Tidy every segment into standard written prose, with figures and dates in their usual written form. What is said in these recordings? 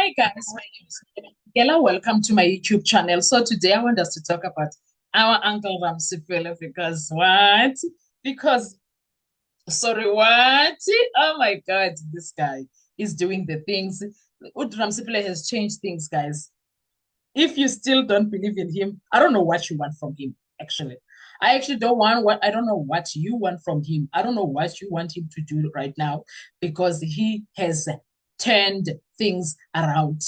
Hi guys, my name is Gela. Welcome to my YouTube channel. So today I want us to talk about our Uncle Ramsipele because what? Because sorry, what? Oh my God, this guy is doing the things. Ramsipele has changed things, guys. If you still don't believe in him, I don't know what you want from him, actually. I actually don't want what I don't know what you want from him. I don't know what you want him to do right now because he has turned things around.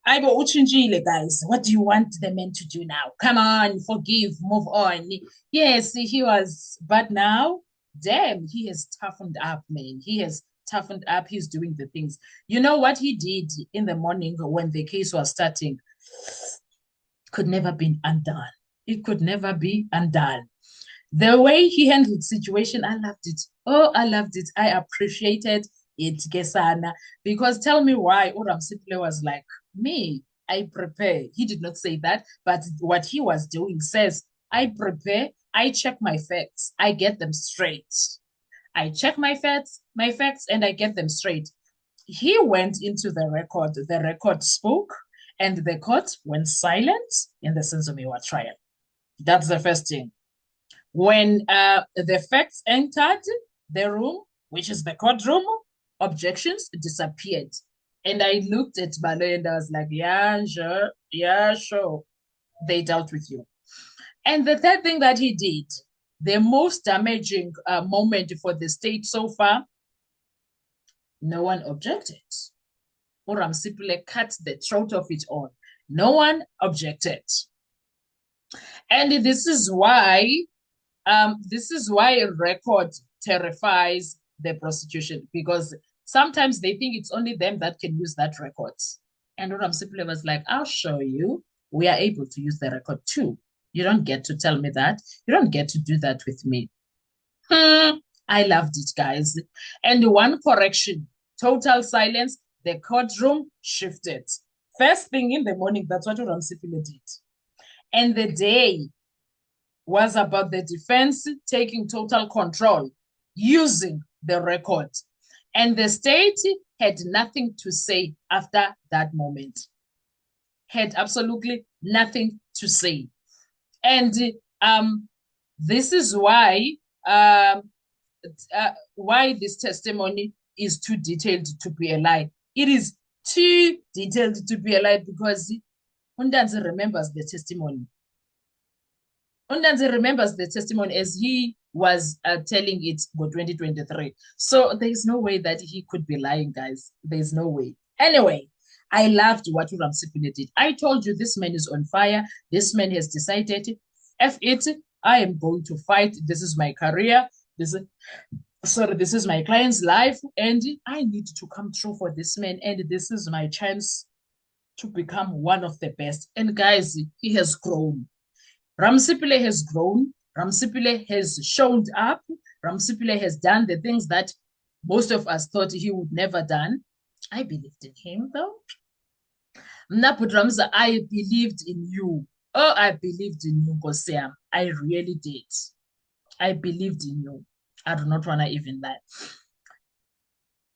I go uchinjile, guys. What do you want the men to do now? Come on, forgive, move on. Yes, he was, but now, damn, he has toughened up, man. He has toughened up. He's doing the things. You know what he did in the morning when the case was starting could never be undone. It could never be undone. The way he handled the situation, I loved it. Oh, I loved it. I appreciated it, Gesana. Because tell me why Oram Siple was like, me, I prepare. He did not say that, but what he was doing says, I prepare, I check my facts, I get them straight. I check my facts, and I get them straight. He went into the record spoke, and the court went silent in the Senzomiwa trial. That's the first thing. When the facts entered the room, which is the courtroom, objections disappeared. And I looked at Balo and I was like, yeah, sure, yeah, sure. They dealt with you. And the third thing that he did, the most damaging moment for the state so far, no one objected. Oram Sipile cut the throat of it all. No one objected. And this is why a record terrifies the prosecution because sometimes they think it's only them that can use that record. And Oram Sipile was like, I'll show you. We are able to use the record too. You don't get to tell me that. You don't get to do that with me. I loved it, guys. And one correction, total silence, the courtroom shifted. First thing in the morning, that's what Oram Sipile did. And the day was about the defense taking total control using the record. And the state had nothing to say after that moment. Had absolutely nothing to say. And this is why this testimony is too detailed to be a lie. It is too detailed to be a lie because Undanze remembers the testimony. Undanze remembers the testimony as he was telling it for 2023. So there's no way that he could be lying, guys. There's no way. Anyway, I loved what Oram Sipile did. I told you this man is on fire. This man has decided, F it, I am going to fight. This is my career. This is my client's life. And I need to come through for this man. And this is my chance to become one of the best. And guys, he has grown. Ramsipile has grown. Ramsipile has showed up. Ramsipile has done the things that most of us thought he would never done. I believed in him, though. Mnaput Ramza, I believed in you. Oh, I believed in you, Gosiam. I really did. I believed in you. I do not want to even lie.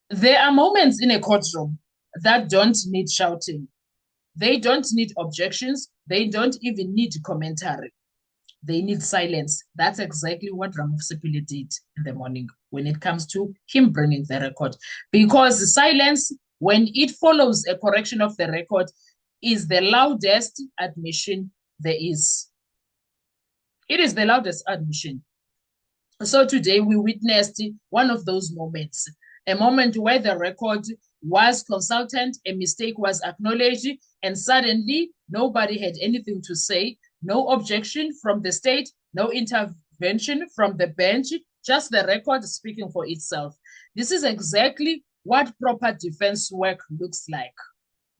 There are moments in a courtroom that don't need shouting. They don't need objections. They don't even need commentary. They need silence. That's exactly what Ramsipile did in the morning when it comes to him bringing the record. Because silence, when it follows a correction of the record, is the loudest admission there is. It is the loudest admission. So today we witnessed one of those moments, a moment where the record was consultant, a mistake was acknowledged, and suddenly nobody had anything to say, no objection from the state, no intervention from the bench, just the record speaking for itself. This is exactly what proper defense work looks like.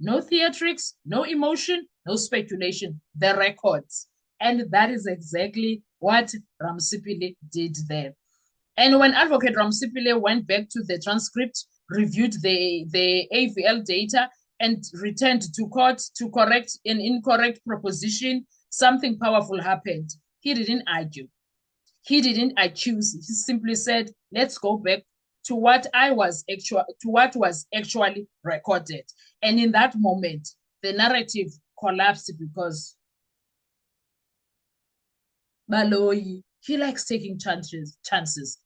No theatrics, no emotion, no speculation, the records. And that is exactly what Ramsipile did there. And when Advocate Ramsipile went back to the transcript, reviewed the AVL data, and returned to court to correct an incorrect proposition, something powerful happened. He didn't argue. He didn't accuse. He simply said, let's go back to what was actually recorded. And in that moment, the narrative collapsed because Baloyi, he likes taking chances.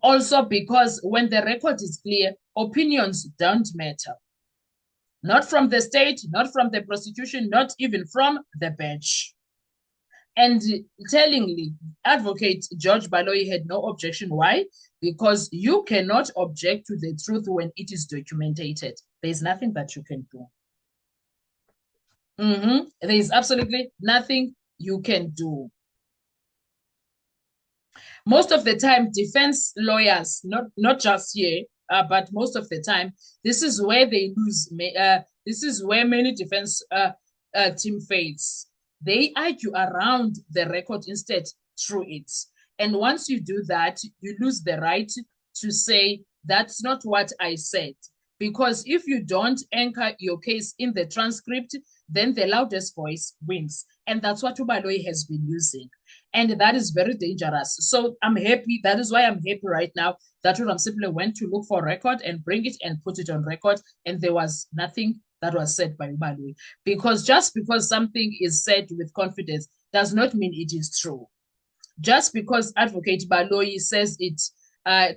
Also because when the record is clear, opinions don't matter. Not from the state, not from the prosecution, not even from the bench. And tellingly, Advocate George Baloyi had no objection. Why? Because you cannot object to the truth when it is documented. There's nothing that you can do. There is absolutely nothing you can do. Most of the time, defense lawyers, not just here, but most of the time, this is where they lose. This is where many defense team fails. They argue around the record instead through it. And once you do that, you lose the right to say, that's not what I said. Because if you don't anchor your case in the transcript, then the loudest voice wins. And that's what Baloyi has been using. And that is very dangerous. So I'm happy. That is why I'm happy right now that Uram simply went to look for a record and bring it and put it on record. And there was nothing that was said by Baloyi. Because just because something is said with confidence does not mean it is true. Just because Advocate Baloyi says it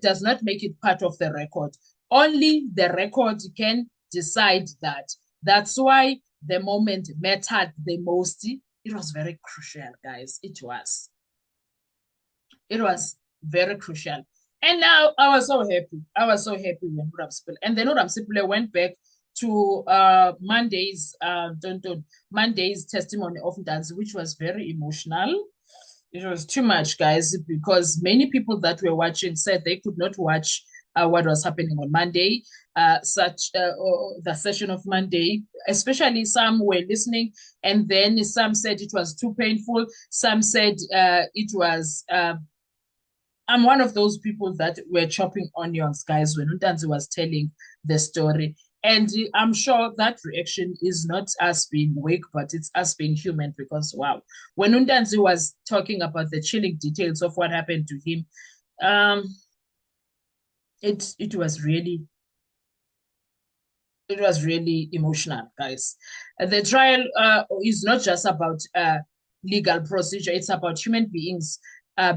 does not make it part of the record. Only the record can decide that. That's why the moment mattered the most. It was very crucial, guys. It was. It was very crucial. And now I was so happy. I was so happy when Uram Sipile. And then Uram Sipile went back to Monday's testimony of Ntanzi, which was very emotional. It was too much, guys, because many people that were watching said they could not watch what was happening on Monday, the session of Monday, especially some were listening, and then some said it was too painful. Some said it was, I'm one of those people that were chopping onions, guys, when Ntanzi was telling the story. And I'm sure that reaction is not us being weak, but it's us being human because, wow, when Ntanzi was talking about the chilling details of what happened to him, it was really emotional, guys. The trial is not just about legal procedure, it's about human beings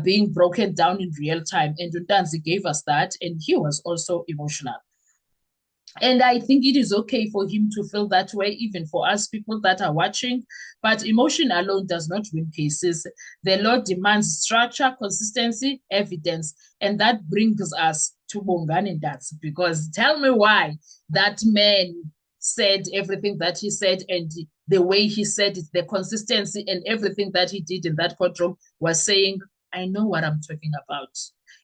being broken down in real time. And Ntanzi gave us that, and he was also emotional. And I think it is okay for him to feel that way, even for us people that are watching. But emotion alone does not win cases. The law demands structure, consistency, evidence. And that brings us to Bongani Ntanzi, because tell me why that man said everything that he said, and the way he said it, the consistency and everything that he did in that courtroom was saying, I know what I'm talking about.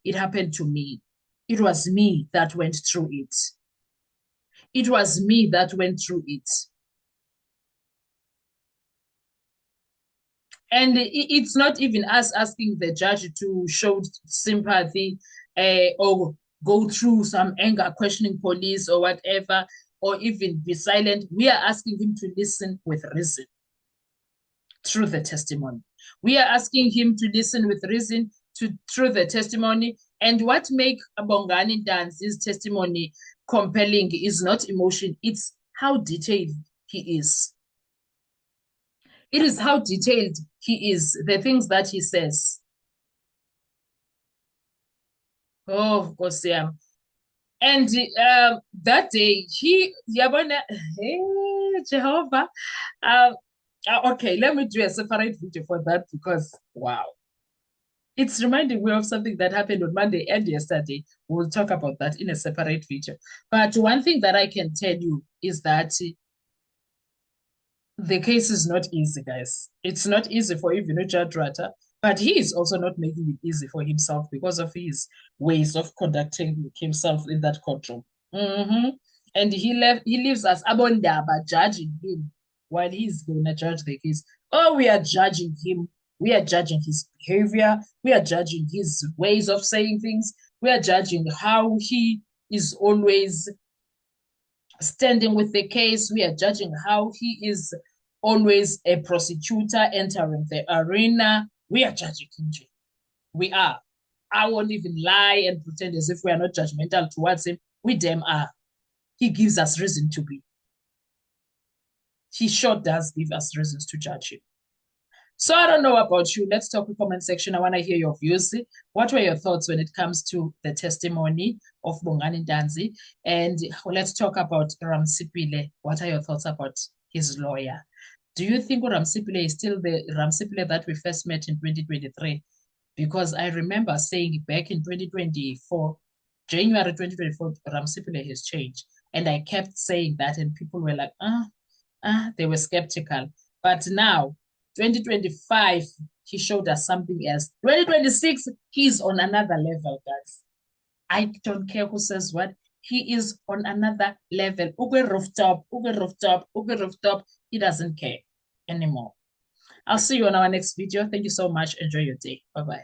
It happened to me. It was me that went through it. It was me that went through it. And it's not even us asking the judge to show sympathy or go through some anger, questioning police or whatever, or even be silent. We are asking him to listen with reason through the testimony. We are asking him to listen with reason through the testimony. And what makes Bongani Ntanzi's testimony compelling is not emotion, it's how detailed he is. It is how detailed he is, the things that he says. Oh, of course, yeah. And that day, hey, Jehovah. Okay, let me do a separate video for that because, wow. It's reminding me of something that happened on Monday and yesterday. We'll talk about that in a separate video. But one thing that I can tell you is that the case is not easy, guys. It's not easy for even Judge Rata, but he is also not making it easy for himself because of his ways of conducting himself in that courtroom. And he leaves us Abondaba judging him while he's going to judge the case. Oh, we are judging him. We are judging his behavior. We are judging his ways of saying things. We are judging how he is always standing with the case. We are judging how he is always a prosecutor entering the arena. We are judging him. We are. I won't even lie and pretend as if we are not judgmental towards him. We damn are. He gives us reason to be. He sure does give us reasons to judge him. So I don't know about you. Let's talk in the comment section. I want to hear your views. What were your thoughts when it comes to the testimony of Bongani Ntanzi? And let's talk about Ramsipile. What are your thoughts about his lawyer? Do you think Ramsipile is still the Ramsipile that we first met in 2023? Because I remember saying back in 2024, January 2024, Ramsipile has changed. And I kept saying that, and people were like, they were skeptical. But now, 2025, he showed us something else. 2026, he's on another level, guys. I don't care who says what. He is on another level. Uge rooftop, uge rooftop, uge rooftop. He doesn't care anymore. I'll see you on our next video. Thank you so much. Enjoy your day. Bye-bye.